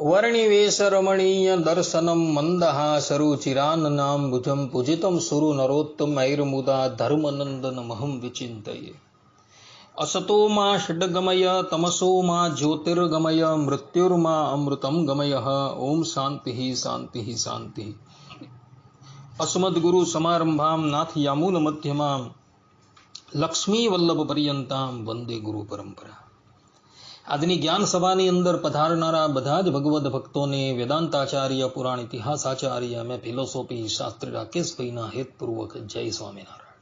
वर्णिवेशरमणीय दर्शनम मंदहासरुचिराननाम्बुजं पूजितं सुरु नरोत्तमैर्मुदा धर्मनंदनमहं विचिन्तये। असतो मा षड्गमय तमसो मा ज्योतिर्गमय मृत्युर्मा अमृतं गमय। ओम शांति शांति शांति। अस्मद्गुरु समारंभां नाथ यामुन मध्यमां लक्ष्मी वल्लभ पर्यंतां वंदे गुरु परंपरा। આજની જ્ઞાન સભાની અંદર પધારનારા બધા જ ભગવદ ભક્તોને વેદાંતાચાર્ય પુરાણ ઇતિહાસાચાર્ય અને ફિલોસોફી શાસ્ત્રી રાકેશભાઈના હેતપૂર્વક જય સ્વામિનારાયણ।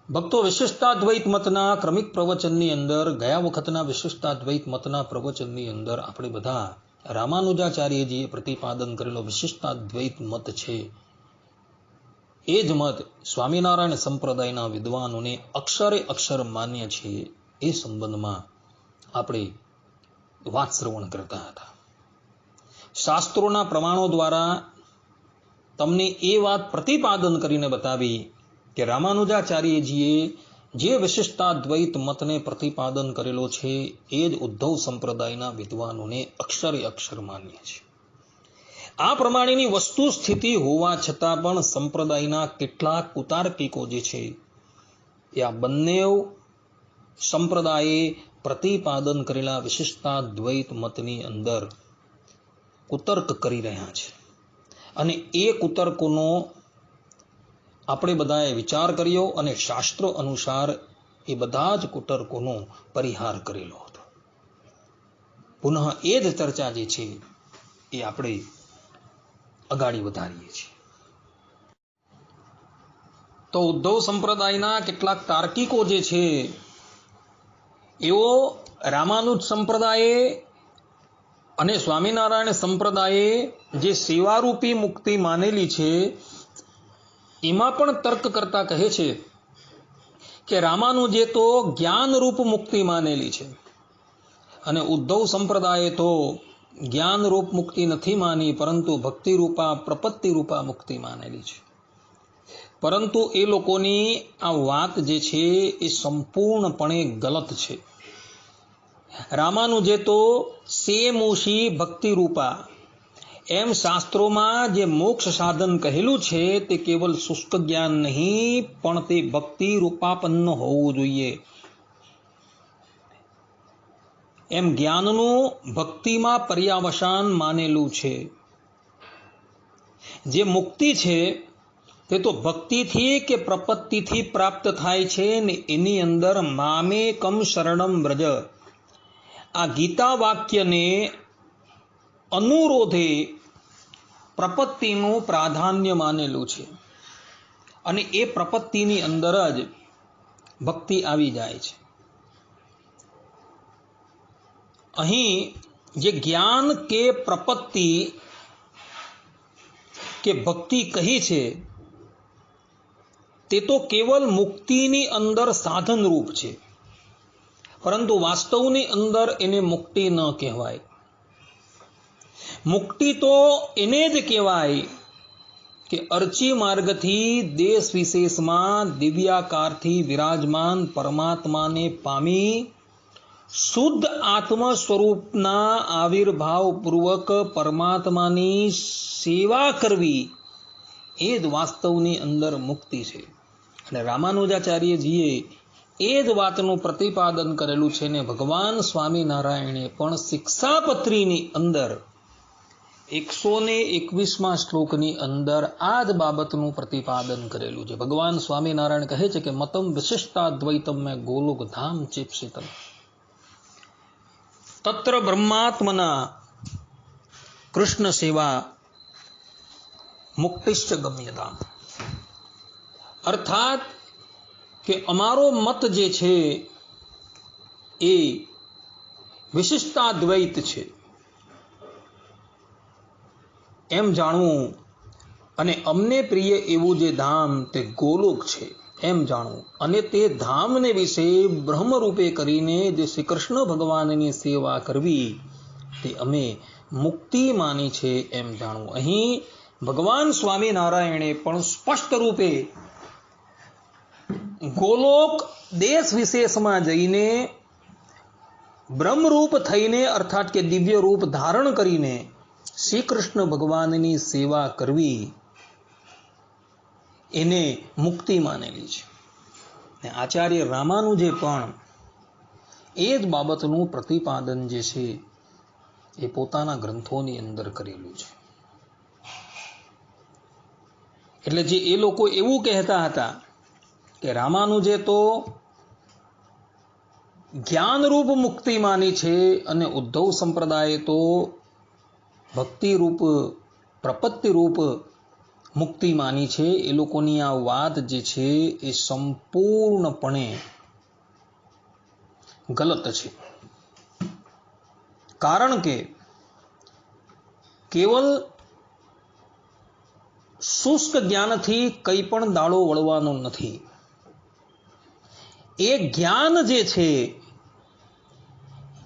ભક્તો, વિશિષ્ટાદ્વૈત મતના ક્રમિક પ્રવચનની અંદર ગયા વખતના વિશિષ્ટાદ્વૈત મતના પ્રવચનની અંદર આપણે બધા રામાનુજાચાર્યજીએ પ્રતિપાદન કરેલો વિશિષ્ટાદ્વૈત મત છે એ જ મત સ્વામિનારાયણ સંપ્રદાયના વિદ્વાનોને અક્ષરે અક્ષર માન્ય છે એ સંબંધમાં આપણે વાત શ્રવણ કરતા હતા। શાસ્ત્રોના પ્રમાણો દ્વારા તમને એ વાત પ્રતિપાદન કરીને બતાવી કે રામાનુજાચાર્યજીએ જે વિશિષ્ટાદ્વૈત મતને પ્રતિપાદન કરેલો છે એ જ ઉદ્ધવ સંપ્રદાયના વિદ્વાનોને અક્ષરે અક્ષર માન્ય છે। આ પ્રમાણેની વસ્તુ સ્થિતિ હોવા છતાં પણ સંપ્રદાયના કેટલાક કુતાર્કિકો જે છે એ આ બંને સંપ્રદાયે પ્રતિપાદન કરેલા વિશિષ્ટાદ્વૈત મતની અંદર કુતર્ક કરી રહ્યા છે અને એ કુતર્કોનો આપણે બધાએ વિચાર કર્યો અને શાસ્ત્રો અનુસાર એ બધા જ કુતર્કોનો પરિહાર કરેલો હતો। પુનઃ એ જ ચર્ચા જે છે એ આપણે અગાડી વધારીએ છીએ। તો ઉદ્ધવ સંપ્રદાયના કેટલાક તાર્કિકો જે છે એવો રામાનુજ સંપ્રદાયે અને સ્વામિનારાયણ સંપ્રદાયે જે સેવારૂપી મુક્તિ માનેલી છે એમાં પણ તર્ક કરતા કહે છે કે રામાનુજે તો જ્ઞાનરૂપ મુક્તિ માનેલી છે અને ઉદ્ધવ સંપ્રદાયે તો જ્ઞાનરૂપ મુક્તિ નથી માની પરંતુ ભક્તિરૂપા પ્રપત્તિરૂપા મુક્તિ માનેલી છે। પરંતુ એ લોકોની આ વાત જે છે એ સંપૂર્ણપણે ગલત છે। રામાનુજે તો સેમોશી ભક્તિરૂપા એમ શાસ્ત્રોમાં જે મોક્ષ સાધન કહેલું છે તે કેવલ શુષ્ક જ્ઞાન નહીં પણ તે ભક્તિ રૂપાપન્ન હોવું જોઈએ। એમ જ્ઞાનનું ભક્તિમાં પર્યાવસાન માનેલું છે। જે મુક્તિ છે તે તો ભક્તિથી કે પ્રપત્તિથી પ્રાપ્ત થાય છે ને એની અંદર મામેકમ શરણમ વ્રજ આ ગીતા વાક્યને અનુરોધે પ્રપત્તિનું પ્રાધાન્ય માનેલું છે અને એ પ્રપત્તિની અંદર જ ભક્તિ આવી જાય છે। અહીં જે જ્ઞાન કે પ્રપત્તિ કે ભક્તિ કહી છે તે તો કેવલ મુક્તિની અંદર સાધન રૂપ છે પરંતુ વાસ્તવની અંદર એને મુક્તિ ન કહેવાય। મુક્તિ તો એને જ કહેવાય કે અર્ચી માર્ગથી દેશ વિશેષમાં દિવ્યાકારથી વિરાજમાન પરમાત્માને પામી શુદ્ધ આત્મ સ્વરૂપના આવિર્ભાવ પૂર્વક પરમાત્માની સેવા કરવી એ જ વાસ્તવની અંદર મુક્તિ છે। અને રામાનુજાચાર્યજીએ એ જ વાતનું પ્રતિપાદન કરેલું છે ને ભગવાન સ્વામિનારાયણે પણ શિક્ષાપત્રીની અંદર 121મા શ્લોકની અંદર આ જ બાબતનું પ્રતિપાદન કરેલું છે। ભગવાન સ્વામિનારાયણ કહે છે કે મતમ વિશિષ્ટાદ્વૈતમ મેં ગોલોક ધામ ચેપ્સિતમ તત્ર બ્રહ્માત્મના કૃષ્ણ સેવા મુક્તિશ્ચ ગમ્યતામ। અર્થાત કે અમારો મત જે છે એ વિશિષ્ટાદ્વૈત છે એમ જાણવું અને અમને પ્રિય એવું જે ધામ તે ગોલોક છે એમ જાણવું અને તે ધામને વિશે બ્રહ્મરૂપે કરીને જે શ્રી કૃષ્ણ ભગવાનની સેવા કરવી તે અમે મુક્તિ માની છે એમ જાણવું। અહીં ભગવાન સ્વામિનારાયણે પણ સ્પષ્ટ રૂપે ગોલોક દેશ વિશેષમાં જઈને બ્રહ્મરૂપ થઈને અર્થાત કે દિવ્ય રૂપ ધારણ કરીને શ્રી કૃષ્ણ ભગવાનની સેવા કરવી એને મુક્તિ માનેલી છે. ને આચાર્ય રામાનુજે પણ એ જ બાબતનું પ્રતિપાદન જે છે એ પોતાના ગ્રંથોની અંદર કરેલું છે. એટલે જે એ લોકો એવું કહેતા હતા કે રામાનુજે તો જ્ઞાનરૂપ મુક્તિ માની છે અને ઉદ્ધવ સંપ્રદાયે તો ભક્તિરૂપ પ્રપત્તિરૂપ મુક્તિ માની છે, એ લોકોની આ વાત જે છે એ સંપૂર્ણપણે ગલત છે. કારણ કે કેવલ શુષ્ક જ્ઞાનથી કંઈ પણ દાડો વળવાનો નથી. એ જ્ઞાન જે છે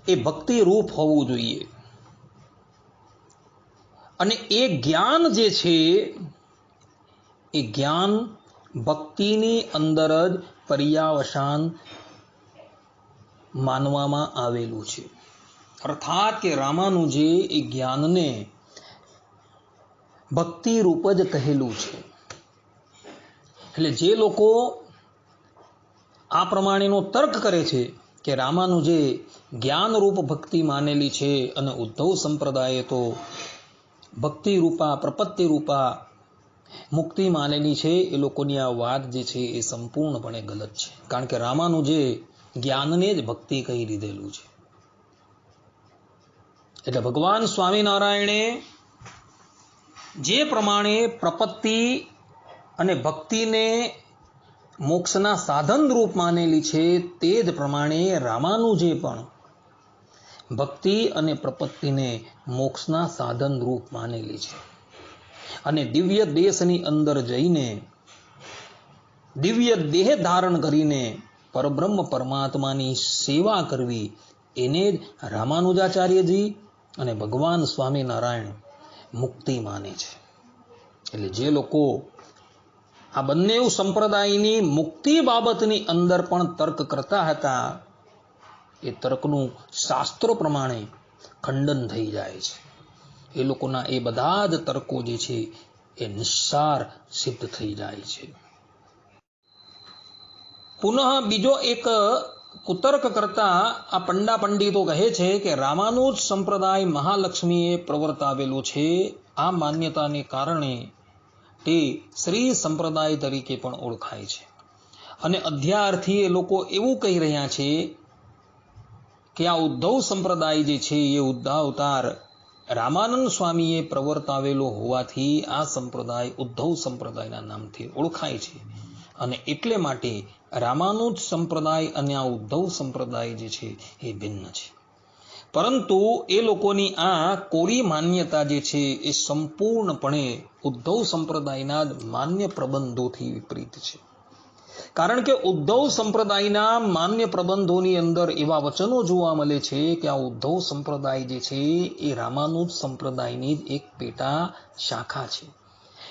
એ ભક્તિ રૂપ હોવું જોઈએ અને એ જ્ઞાન જે છે એ જ્ઞાન ભક્તિની અંદર જ પર્યાવસાન માનવામાં આવેલું છે. અર્થાત કે રામાનુજે એ જ્ઞાનને ભક્તિ રૂપ જ કહેલું છે. એટલે જે લોકો આ પ્રમાણેનો તર્ક કરે છે કે રામાનુજે જ્ઞાનરૂપ ભક્તિ માનેલી છે અને ઉદ્ધવ સંપ્રદાયે તો ભક્તિ રૂપા પ્રપત્તિ રૂપા મુક્તિ માનેલી છે, એ લોકોની આ વાત જે છે એ સંપૂર્ણપણે ગલત છે. કારણ કે રામાનુજે જ્ઞાનને જ ભક્તિ કહી દીધેલું છે. એટલે ભગવાન સ્વામિનારાયણે જે પ્રમાણે પ્રપત્તિ અને ભક્તિને મોક્ષના સાધન રૂપ માનેલી છે, તે જ પ્રમાણે રામાનુજે પણ ભક્તિ અને પ્રપત્તિને મોક્ષના સાધન રૂપ માનેલી છે. અને દિવ્ય દેશની અંદર જઈને દિવ્ય દેહ ધારણ કરીને પરબ્રહ્મ પરમાત્માની સેવા કરવી એને જ રામાનુજાચાર્યજી અને ભગવાન સ્વામિનારાયણ મુક્તિ માને છે. એટલે જે લોકો આ બંને સંપ્રદાયની મુક્તિ બાબતની અંદર પણ તર્ક કરતા હતા, એ તર્કનું શાસ્ત્રો પ્રમાણે ખંડન થઈ જાય છે. એ લોકોના એ બધા જ તર્કો જે છે એ નિસ્સાર સિદ્ધ થઈ જાય છે. પુનઃ બીજો એક કુતર્ક કરતા આ પંડા પંડિતો કહે છે કે રામાનુજ સંપ્રદાય મહાલક્ષ્મીએ પ્રવર્તાવેલો છે. આ માન્યતાને કારણે તે શ્રી સંપ્રદાય તરીકે પણ ઓળખાય છે. અને અધ્યારથી એ લોકો એવું કહી રહ્યા છે કે આ ઉદ્ધવ સંપ્રદાય જે છે એ ઉદ્ધાવતાર રામાનંદ સ્વામીએ પ્રવર્તાવેલો હોવાથી આ સંપ્રદાય ઉદ્ધવ સંપ્રદાયના નામથી ઓળખાય છે. અને એટલે માટે રામાનુજ સંપ્રદાય અને આ ઉદ્ધવ સંપ્રદાય જે છે એ ભિન્ન છે. પરંતુ એ લોકોની આ કોરી માન્યતા જે છે એ સંપૂર્ણપણે ઉદ્ધવ સંપ્રદાયના માન્ય પ્રબંધોથી વિપરીત છે. કારણ કે ઉદ્ધવ સંપ્રદાયના માન્ય પ્રબંધોની અંદર એવા વચનો જોવા મળે છે કે આ ઉદ્ધવ સંપ્રદાય જે છે એ રામાનુજ સંપ્રદાયની જ એક પેટા શાખા છે.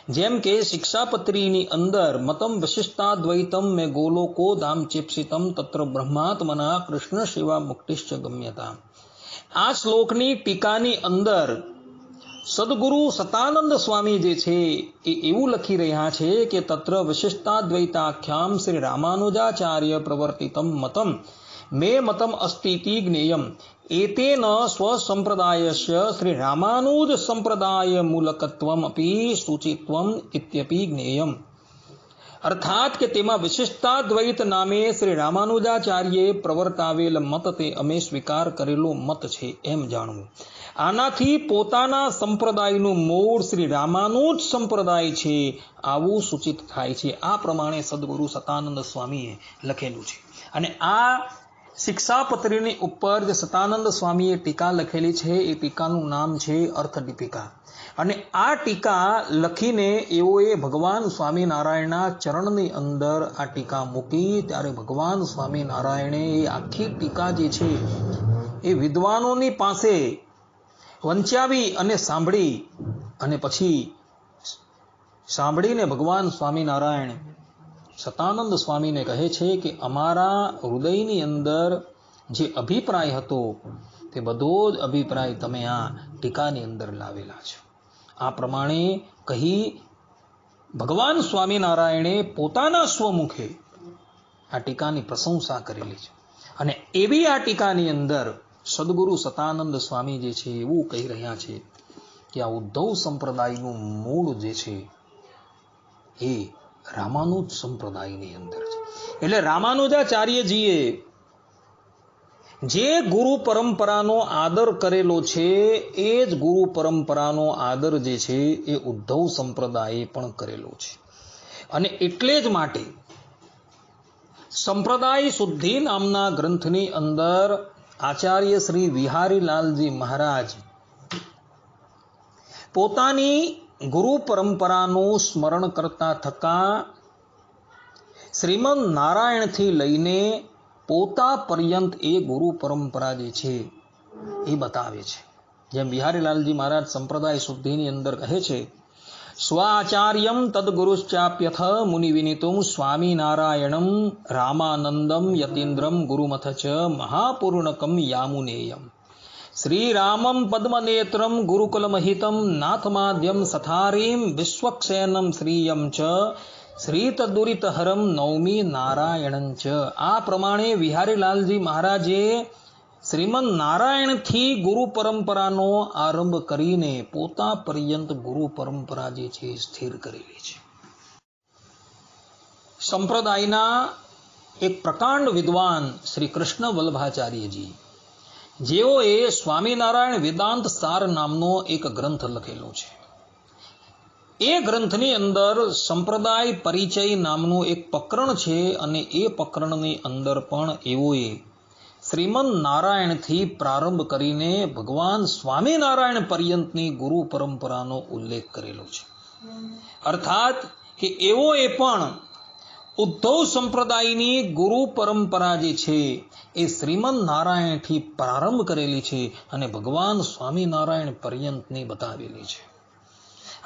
જેમ કે શિક્ષાપત્રીની અંદર મતમ વિશિષ્ટાદ્વૈતમ મેં ગોલોકો ધામ ચેપ્સિતમ તત્ર બ્રહ્માત્મના કૃષ્ણ સેવા મુક્તિશ્ચ ગમ્યતા. આ શ્લોકની ટીકાની અંદર સદગુરુ સતાનંદ સ્વામી જે છે એ એવું લખી રહ્યા છે કે તત્ર વિશિષ્ટાદ્વૈતાખ્યામ શ્રી રામાનુજાચાર્ય પ્રવર્તિતમ મતમ મે મતમ અસ્તિતિ જ્ઞેયમ એતેન સ્વસંપ્રદાયસ્ય શ્રી રામાનુજ સંપ્રદાય મૂલકત્વમ અપી સૂચિત્વમ ઇત્યપી જ્ઞેયમ. અર્થાત કે તેમાં વિશિષ્ટાદ્વૈત નામે શ્રી રામાનુજાચાર્યે પ્રવર્તાવેલ મત તે અમે સ્વીકાર કરેલો મત છે એમ જાણવું. આનાથી પોતાના સંપ્રદાયનું મૂળ શ્રી રામાનુજ સંપ્રદાય છે આવું સૂચિત થાય છે. આ પ્રમાણે સદગુરુ સતાનંદ સ્વામીએ લખેલું છે. અને આ શિક્ષાપત્રીની ઉપર જે સતાનંદ સ્વામીએ ટીકા લખેલી છે એ ટીકાનું નામ છે અર્થદીપિકા. અને આ ટીકા લખીને એઓએ ભગવાન સ્વામિનારાયણના ચરણની અંદર આ ટીકા મૂકી. ત્યારે ભગવાન સ્વામિનારાયણે એ આખી ટીકા જે છે એ વિદ્વાનોની પાસે વંચાવી અને સાંભળી. અને પછી સાંભળીને ભગવાન સ્વામિનારાયણ સતાનંદ સ્વામીને કહે છે કે અમારા હૃદયની અંદર જે અભિપ્રાય હતો તે બધો જ અભિપ્રાય તમે આ ટીકાની અંદર લાવેલા છો. આ પ્રમાણે કહી ભગવાન સ્વામિનારાયણે પોતાના સ્વમુખે આ ટીકાની પ્રશંસા કરેલી છે. અને એવી આ ટીકાની અંદર સદગુરુ સતાનંદ સ્વામી જે છે એવું કહી રહ્યા છે કે આ ઉદ્ધવ સંપ્રદાયનું મૂળ જે છે એ રામાનુજ સંપ્રદાયની અંદર છે. એટલે રામાનુજાચાર્યજીએ જે ગુરુ પરંપરાનો આદર કરેલો છે એ જ ગુરુ પરંપરાનો આદર જે છે એ ઉદ્ધવ સંપ્રદાયે પણ કરેલો છે. અને એટલે જ માટે સંપ્રદાય શુદ્ધિ નામના ગ્રંથની અંદર આચાર્ય શ્રી વિહારીલાલજી મહારાજ પોતાની ગુરુ પરંપરાનું સ્મરણ કરતા થકા શ્રીમદ નારાયણથી લઈને પોતા પર્યંત એ ગુરુ પરંપરા જે છે એ બતાવે છે. જેમ વિહારીલાલજી મહારાજ સંપ્રદાય શુદ્ધિની અંદર કહે છે, સ્વાચાર્યમ તદગુરુશ્ચાપ્યથ મુનિ વિનિતુમ સ્વામિનારાયણમ રામાનંદમ યતીન્દ્રમ ગુરુમથ ચ મહાપૂર્ણકમ યામુનેયમ શ્રીરામમ પદ્મનેત્રમ ગુરુકુલમહિતમ નાથમાદ્યમ સથારીમ વિશ્વક્ષેનમ શ્રીયમ ચ શ્રીતદુરિતહરમ નૌમી નારાયણં ચ. આ પ્રમાણે વિહારીલાલજી મહારાજે શ્રીમદ નારાયણથી ગુરુ પરંપરાનો આરંભ કરીને પોતા પર્યંત ગુરુ પરંપરા જે છે સ્થિર કરેલી છે. સંપ્રદાયના એક પ્રકાંડ વિદ્વાન શ્રી કૃષ્ણ વલ્લભાચાર્યજી, જેઓએ સ્વામિનારાયણ વેદાંત સાર નામનો એક ગ્રંથ લખેલો છે. એ ગ્રંથની અંદર સંપ્રદાય પરિચય નામનું એક પ્રકરણ છે અને એ પ્રકરણની અંદર પણ એઓએ શ્રીમદ નારાયણથી પ્રારંભ કરીને ભગવાન સ્વામિનારાયણ પર્યંતની ગુરુ પરંપરાનો ઉલ્લેખ કરેલો છે. અર્થાત કે એઓએ પણ ઉદ્ધવ સંપ્રદાયની ગુરુ પરંપરા જે છે એ શ્રીમદ નારાયણથી પ્રારંભ કરેલી છે અને ભગવાન સ્વામિનારાયણ પર્યંતની બતાવેલી છે.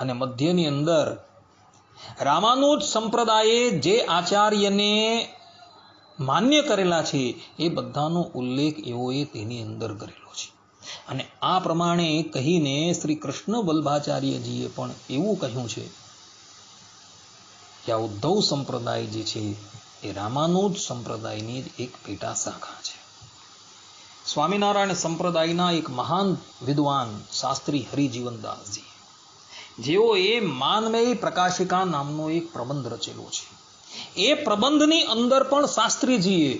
અને મધ્યની અંદર રામાનુજ સંપ્રદાયે જે આચાર્યને માન્ય કરેલા છે એ બધાનો ઉલ્લેખ એઓએ તેની અંદર કરેલો છે. અને આ પ્રમાણે કહીને શ્રી કૃષ્ણ વલ્લભાચાર્યજીએ પણ એવું કહ્યું છે કે આ ઉદ્ધવ સંપ્રદાય જે છે એ રામાનુજ સંપ્રદાયની જ એક પેટા શાખા છે. સ્વામિનારાયણ સંપ્રદાયના એક મહાન વિદ્વાન શાસ્ત્રી હરિજીવનદાસજી, જેઓએ માનમય પ્રકાશિકા નામનો એક પ્રબંધ રચેલો છે. એ પ્રબંધની અંદર પણ શાસ્ત્રીજીએ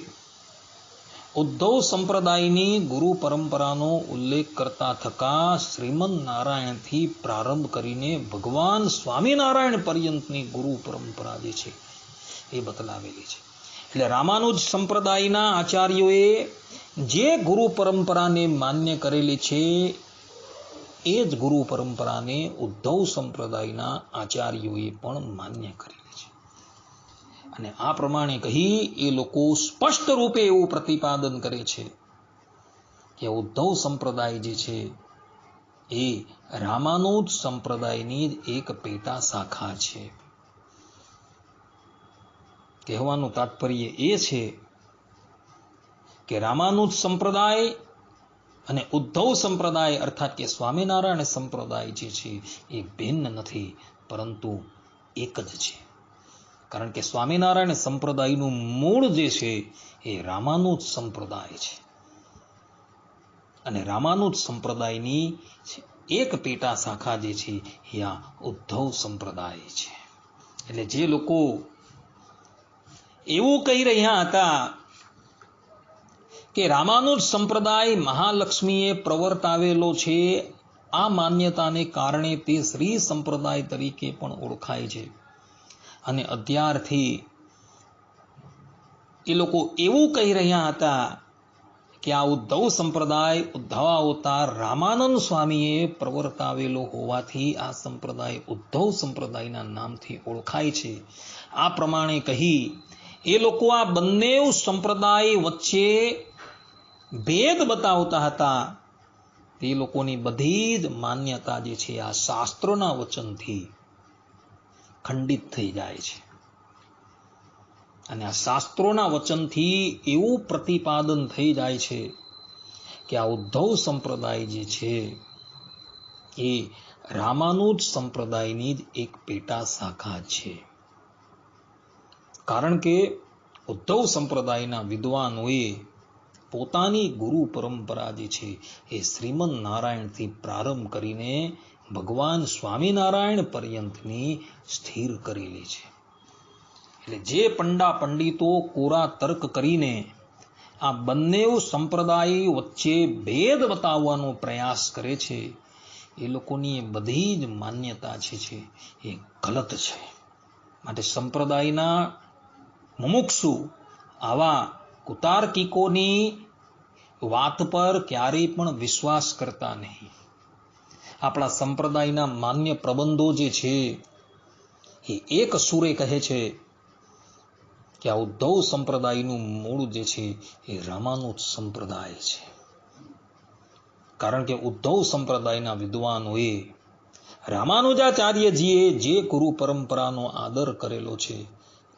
ઉદ્ધવ સંપ્રદાયની ગુરુ પરંપરાનો ઉલ્લેખ કરતા થકા શ્રીમદ નારાયણથી પ્રારંભ કરીને ભગવાન સ્વામિનારાયણ પર્યંતની ગુરુ પરંપરા જે છે એ બતલાવેલી છે. એટલે રામાનુજ સંપ્રદાયના આચાર્યોએ જે ગુરુ પરંપરાને માન્ય કરેલી છે એ જ ગુરુ પરંપરાને ઉદ્ધવ સંપ્રદાયના આચાર્યોએ પણ માન્ય કરેલી છે. અને આ પ્રમાણે કહી એ લોકો સ્પષ્ટ રૂપે એવું પ્રતિપાદન કરે છે કે ઉદ્ધવ સંપ્રદાય જે છે એ રામાનુજ સંપ્રદાયની જ એક પેટા શાખા છે. કહેવાનું તાત્પર્ય એ છે કે રામાનુજ સંપ્રદાય અને ઉદ્ધવ સંપ્રદાય અર્થાત કે સ્વામિનારાયણ સંપ્રદાય જે છે એ ભિન્ન નથી, પરંતુ એક જ છે. કારણ કે સ્વામિનારાયણ સંપ્રદાયનું મૂળ જે છે એ રામાનુજ સંપ્રદાય છે અને રામાનુજ સંપ્રદાયની એક પેટા શાખા જે છે એ આ ઉદ્ધવ સંપ્રદાય છે. એટલે જે લોકો એવું કહી રહ્યા હતા કે રામાનુજ સંપ્રદાય મહાલક્ષ્મીએ પ્રવર્તાવેલો છે, આ માન્યતાને કારણે તે શ્રી સંપ્રદાય તરીકે પણ ઓળખાય છે. અને અત્યારથી એ લોકો એવું કહી રહ્યા હતા કે આ ઉદ્ધવ સંપ્રદાય ઉદ્ધવાવતાર રામાનંદ સ્વામીએ પ્રવર્તાવેલો હોવાથી આ સંપ્રદાય ઉદ્ધવ સંપ્રદાયના નામથી ઓળખાય છે. આ પ્રમાણે કહી એ લોકો આ બંને સંપ્રદાય વચ્ચે ભેદ બતાવતા હતા. તે લોકોની બધી જ માન્યતા જે છે આ શાસ્ત્રોના વચનથી ખંડિત થઈ જાય છે. અને આ શાસ્ત્રોના વચનથી એવું પ્રતિપાદન થઈ જાય છે કે આ ઉદ્ધવ સંપ્રદાય જે છે એ રામાનુજ સંપ્રદાયની જ એક પેટા શાખા છે. કારણ કે ઉદ્ધવ સંપ્રદાયના વિદ્વાનોએ પોતાની ગુરુ પરંપરા જે છે એ શ્રીમદ નારાયણથી પ્રારંભ કરીને ભગવાન સ્વામિનારાયણ પર્યંતની સ્થિર કરેલી છે. એટલે જે પંડિતો કોરા તર્ક કરીને આ બંને સંપ્રદાય વચ્ચે ભેદ બતાવવાનો પ્રયાસ કરે છે એ લોકોની બધી જ માન્યતા છે એ ગલત છે. માટે સંપ્રદાયના મુમુક્ષુ આવા કુતાર્કિકોની વાત પર ક્યારેય પણ વિશ્વાસ કરતા નહીં. આપણા સંપ્રદાયના માન્ય પ્રબંધો જે છે એ એક સુરે કહે છે કે આ ઉદ્ધવ સંપ્રદાયનું મૂળ જે છે એ રામાનુજ સંપ્રદાય છે. કારણ કે ઉદ્ધવ સંપ્રદાયના વિદ્વાનોએ રામાનુજાચાર્યજીએ જે ગુરુ પરંપરાનો આદર કરેલો છે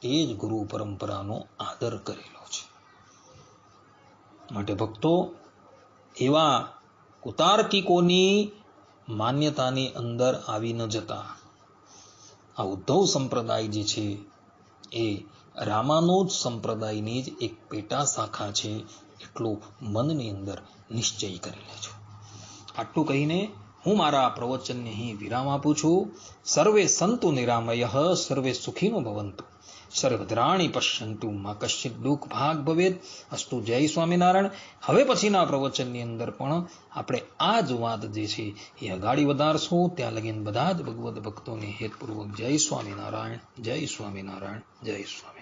એ જ ગુરુ પરંપરાનો આદર કરેલો છે. માટે ભક્તો એવા કુતાર્કિકોની માન્યતાની અંદર આવી ન જતા આ ઉદ્ધવ સંપ્રદાય જે છે એ રામાનુજ સંપ્રદાયની જ એક પેટા શાખા છે એટલું મનની અંદર નિશ્ચય કરી લેજો. આટલું કહીને હું મારા પ્રવચનને અહીં વિરામ આપું છું. સર્વે સંતુ નિરામયઃ સર્વે સુખીનો ભવંતુ સર્વભદ્રાણી પશ્યંતુ મા કશ્ચિત દુઃખ ભાગ ભવેત. અસ્તુ. જય સ્વામિનારાયણ. હવે પછીના પ્રવચનની અંદર પણ આપણે આ જ વાત જે છે એ અગાડી વધારશું. ત્યાં લગીન બધા જ ભગવદ ભક્તોને હેતપૂર્વક જય સ્વામિનારાયણ, જય સ્વામિનારાયણ, જય સ્વામિનારાયણ.